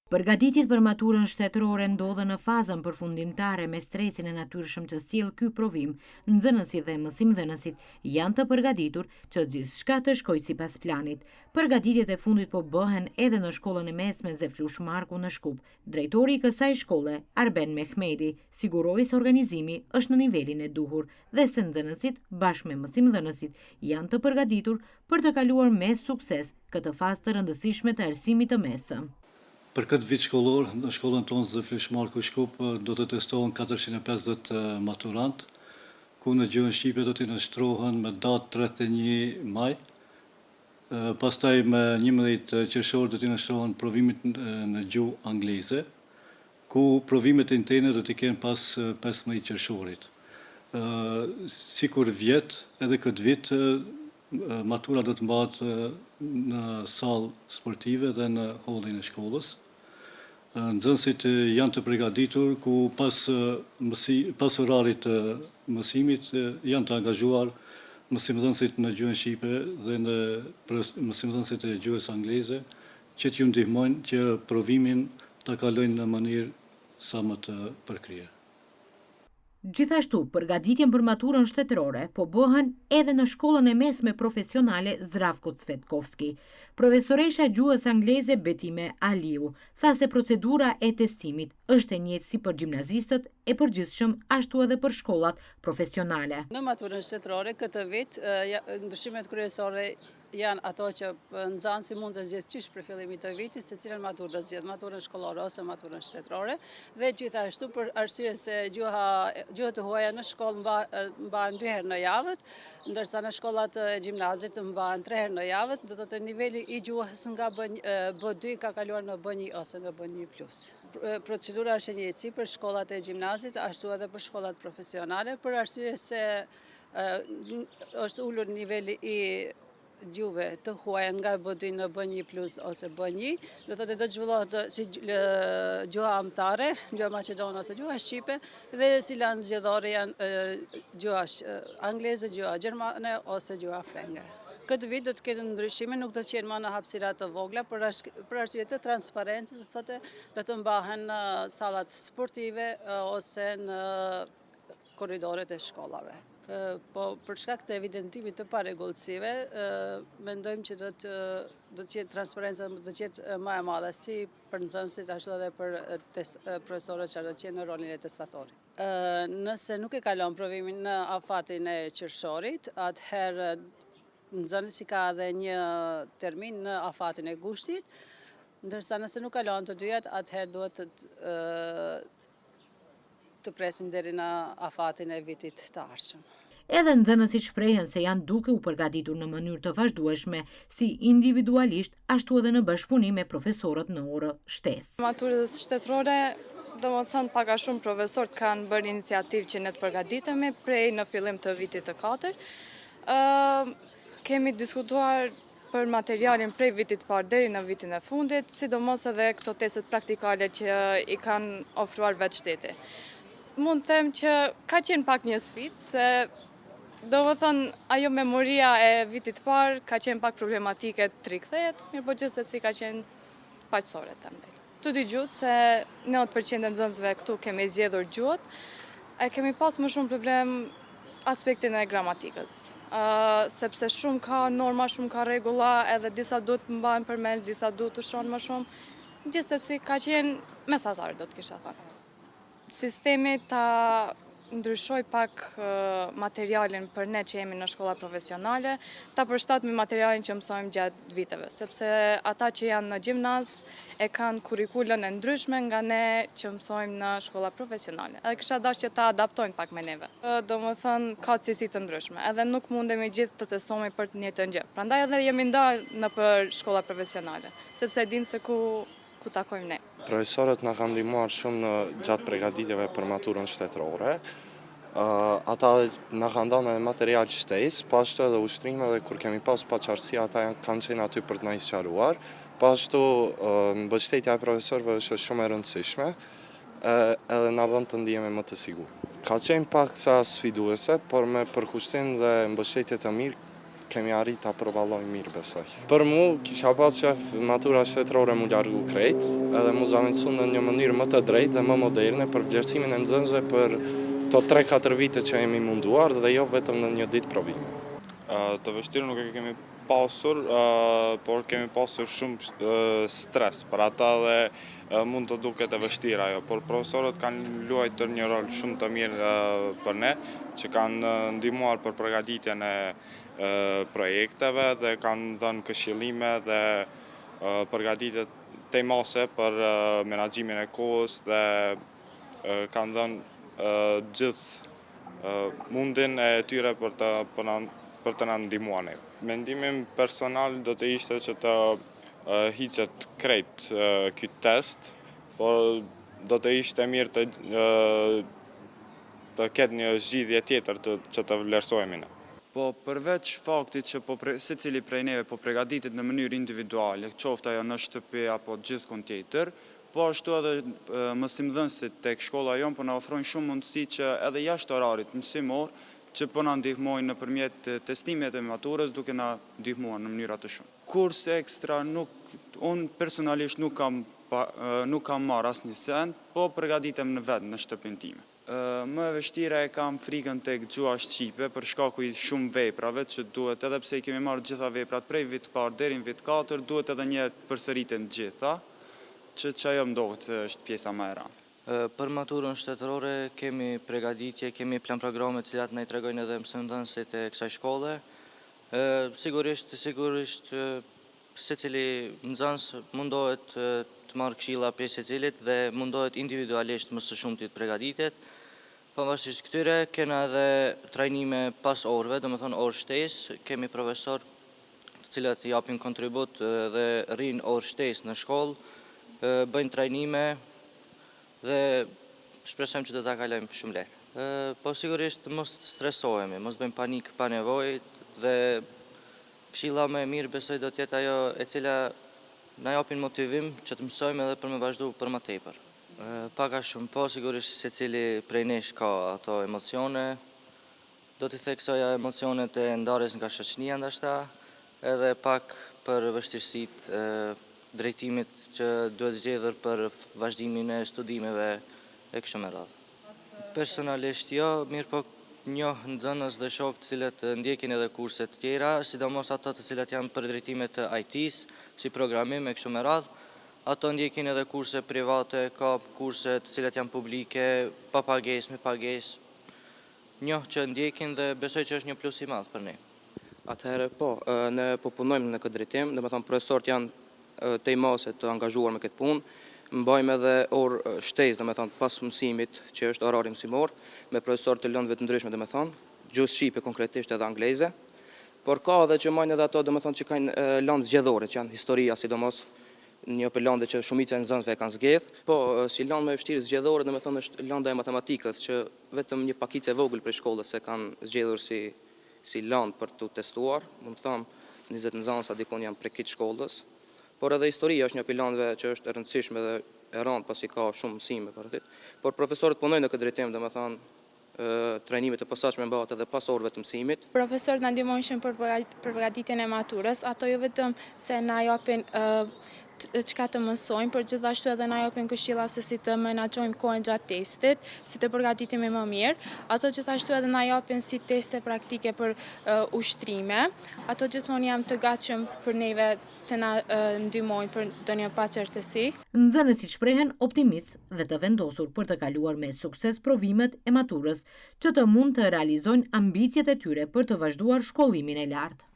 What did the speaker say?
Përgatitjet për maturën shtetërore ndodhen në fazën përfundimtare me stresin e natyrshëm që sjell ky provim. Nxënësit dhe mësimdhënësit janë të përgatitur që gjithçka të shkojë sipas planit. Përgatitjet e fundit po bëhen edhe në shkollën e mesme Zeflush Marku në Shkup. Drejtori i kësaj shkolle, Arben Mehmeti, siguroi se organizimi është në nivelin e duhur dhe se nxënësit bashkë me mësimdhënësit janë të përgatitur për të kaluar me sukses këtë fazë të rëndësishme të arsimit të mesëm. Për këtë vit shkollor, në shkollën tonë Zeflush Marku Shkup do të testohen 450 maturant, ku në gjuhën shqipe do të nënshtrohen me datë 31 maj. Pastaj me 11 qershor do të nënshtrohen provimit në gjuhë angleze, ku provimet interne do të kenë pas 15 qershorit. Sikur vjet, edhe këtë vit matura do të mbahet në sallë sportive dhe në hallin e shkollës. Nxënësit janë të përgatitur ku pas orarit të mësimit janë të angazhuar mësimdhënësit në gjuhën shqipe dhe në mësimdhënësit e gjuhës angleze që t'ju ndihmojnë që provimin ta kalojnë në mënyrë sa më të përkryer. Gjithashtu, përgatitjen për maturën shtetërore po bëhen edhe në shkollën e mesme profesionale Zdravko Cvetkovski. Profesoresha gjuhës angleze Betime Aliu tha se procedura e testimit është e njëjtë si për gjimnazistët e përgjithshëm ashtu edhe për shkollat profesionale. Në maturën shtetërore këtë vit, ndryshimet kryesore janë ato që nxënësi mund të zgjedhë qysh për fillimit të vitit se cilën maturë do zgjedhë, maturën shkollore ose maturën shtetërore, dhe gjithashtu për arsye se gjuhët e huaja në shkollë mbahen 2 herë në javë, ndërsa në shkollat e gjimnazit mbahen 3 herë në javë, do të thotë niveli i gjuhës nga B2 ka kaluar në B1 ose në B1+. Procedura është e njëjtë si për shkollat e gjimnazit, ashtu edhe për shkollat profesionale, për arsye se është ulur niveli i gjuhëve të huaja nga B2 në B1+ ose B1, do të thotë zhvillohet si gjuha amtare, gjuha maqedone ose gjuha shqipe, dhe si lanë zgjedhore janë gjuha angleze, gjuha gjermane ose gjuha frenge. Këtë vit do të ketë ndryshime, nuk do të qenë më në hapësira të vogla për arsye të transparencës, do të mbahen në sallat sportive ose në korridoret e shkollave. Po për shkak të evidentimit të parregullsive, mendojmë që do të jetë transparenca do të jetë më e madhe si për nxënësit ashtu edhe për profesorët që do të jenë në rolin e testatorit. Nëse nuk e kalon provimin në afatin e qershorit, atëherë nxënësi ka edhe një termin në afatin e gushtit, ndërsa nëse nuk kalon të dyjat, atëherë duhet të presim deri në afatin e vitit të ardhshëm. Edhe nxënësit shprehen se janë duke u përgatitur në mënyrë të vazhdueshme, si individualisht, ashtu edhe në bashkëpunim me profesorët në orë shtesë. Maturës shtetërore, domethënë pak a shumë profesorët kanë bërë iniciativë që ne të përgatitemi prej në fillim të vitit të 4. Kemi diskutuar për materialin prej vitit parë deri në vitin e fundit, sidomos edhe këto testet praktikale që i kanë ofruar vetë shteti. Mund të them që ka qenë pak një sfidë, se domethënë ajo memoria e vitit parë ka qenë pak problematike të rikthehet, mirë po gjithsesi ka qenë paqësore të them. Tu dëgjuat se 90% e nxënësve këtu kemi zgjedhur gjuhët, kemi pas më shumë problem aspektin e gramatikës, sepse shumë ka norma, shumë ka rregulla, edhe disa duhet të mbahen përmend, disa duhet të shohen më shumë. Gjithsesi ka qenë mesatar, do të kisha thënë. Sistemi ta ndryshoj pak materialin për ne që jemi në shkolla profesionale, ta përshtat me materialin që mësojmë gjatë viteve, sepse ata që janë në gjimnaz e kanë kurrikulën e ndryshme nga ne që mësojmë në shkolla profesionale. Edhe kisha dashur që ta adaptojnë pak me neve. Domethënë ka cilësi të ndryshme, edhe nuk mundemi gjithë të testohemi për të njëjtën gjë. Prandaj edhe jemi ndarë nëpër shkolla profesionale, sepse dim se ku takojmë ne. Profesorët na kanë ndihmuar shumë gjatë përgatitjeve për maturën shtetërore. Ata na kanë dhënë material shtesë, po ashtu edhe ushtrime, dhe kur kemi pas paqartësi ata kanë qenë aty për të na sqaruar. Po ashtu mbështetja e profesorëve është shumë e rëndësishme, edhe na bën të ndihemi më të sigurt. Ka qenë pak sa sfiduese, por me përkushtim dhe mbështetje të mirë kemi arrit ta përballojmë mirë besoj. Për mu, kisha pas që matura shtetërore mu largu krejt, edhe mu zavendësu në një mënyrë më të drejtë dhe më moderne për vlerësimin e nxënësve për këto 3-4 vite që jemi munduar dhe jo vetëm në një ditë provime. Të vështirë nuk e kemi pasur, por kemi pasur shumë stres për ata dhe mund të duket e vështirë ajo, por profesorët kanë luajtur një rol shumë të mirë për ne, që kanë ndihmuar për përgatitjen e projekteve dhe kanë dhënë këshillime dhe përgatitje temase për menaxhimin e kohës dhe kanë dhënë gjithë mundin e tyre për të na ndihmuar ne. Mendimin personal do të ishte që të hiqet krejt ky test, por do të ishte mirë të ketë një zgjidhje tjetër që të vlerësohemi ne. Po përveç faktit që secili prej neve po përgatitet në mënyrë individuale, qoftë ajo në shtëpi apo gjithkund tjetër, po ashtu edhe mësimdhënësit tek shkolla jon po na ofrojnë shumë mundësi që edhe jashtë orarit mësimor që po na ndihmojnë nëpërmjet testimeve të maturës duke na ndihmuar në mënyra të shumë. Kurse ekstra unë personalisht nuk kam marrë asnjë send, po përgatitem në vetë në shtëpinë time. Më e vështira e kam frikën tek gjuha shqipe për shkaku i shumë veprave që duhet, edhe pse i kemi marrë gjitha veprat prej vit parë deri në vit 4, duhet edhe një përsëriten gjitha, që ajo më duket është pjesa më e rëndë. Për maturën shtetërore kemi përgatitje, kemi plan programe të cilat na i tregojnë edhe mësimdhënësit e kësaj shkolle. Sigurisht secili nxënës mundohet të marrë këshilla prej secilit dhe mundohet individualisht më së shumti të përgatitet. Pavarësisht këtyre, kena edhe trajnime pas orëve, domethënë orë shtesë, kemi profesor të cilët japin kontribut dhe rrinë orë shtesë në shkollë, bëjnë trajnime dhe shpresojmë që do ta kalojmë shumë lehtë. Po sigurisht mos të stresohemi, mos bëjmë panik pa nevojë dhe këshilla më e mirë besoj do të jetë ajo e cila na japin motivim që të mësojmë edhe për me vazhdu për më tepër. Paka shumë, po sigurisht secili prej nesh ka ato emocione, do t'i theksoja emocionet e ndarjes nga shoqënia ndoshta, edhe pak për vështirësitë drejtimit që duhet zgjedhur për vazhdimin e studimeve e kështu me radhë. Personalisht jo, mirë po njoh nxënës dhe shokë të cilët ndjekin edhe kurse të tjera, sidomos ato të cilat janë për drejtime të IT-s, si programim e kështu me radhë. Ato ndjekin edhe kurse private, ka kurse të cilat janë publike, pa pagesë, me pagesë. Njoh që ndjekin dhe besoj që është një plus i madh për ne. Atëherë po, ne po punojmë në këtë drejtim, domethënë profesorët janë tejmase të angazhuar me këtë punë. Mbajmë edhe orë shtesë, domethënë pas mësimit që është orari mësimor, me profesorë të lëndëve të ndryshme, domethënë, gjuhë shqipe konkretisht edhe angleze. Por ka edhe që majnë edhe ato, domethënë, që kanë lëndë zgjedhore, që janë historia, sidomos një për lëndë që shumica e nxënësve e kanë zgjedh. Po, si lëndë më e vështirë zgjedhore, domethënë, është lënda e matematikës, që vetëm një pakicë e vogël prej shkollës e kanë zgjedhur si lëndë për të testuar. Mund të them 20 nxënësa dikon janë prej këtij shkollës. Por edhe historia është një pilandve që është e rëndësishme dhe e rëndë pasi ka shumë mësime për atë. Por profesorët punojnë në këtë drejtim, domethënë trajnimet e posaçme bëhet edhe pas orëve të mësimit. Profesorët na ndihmojnë shumë për përgatitjen e maturës, ato jo vetëm se na japin çka të mësojmë, por gjithashtu edhe na japin këshilla se si të menaxhojmë kohën gjatë testit, si të përgatitemi më mirë. Ato gjithashtu edhe na japin si teste praktike për ushtrime. Ato gjithmonë janë të gatshëm për neve të na ndihmojnë për ndonjë paqartësi. Nxënësit shprehen optimist dhe të vendosur për të kaluar me sukses provimet e maturës, që të mund të realizojnë ambicjet e tyre për të vazhduar shkollimin e lartë.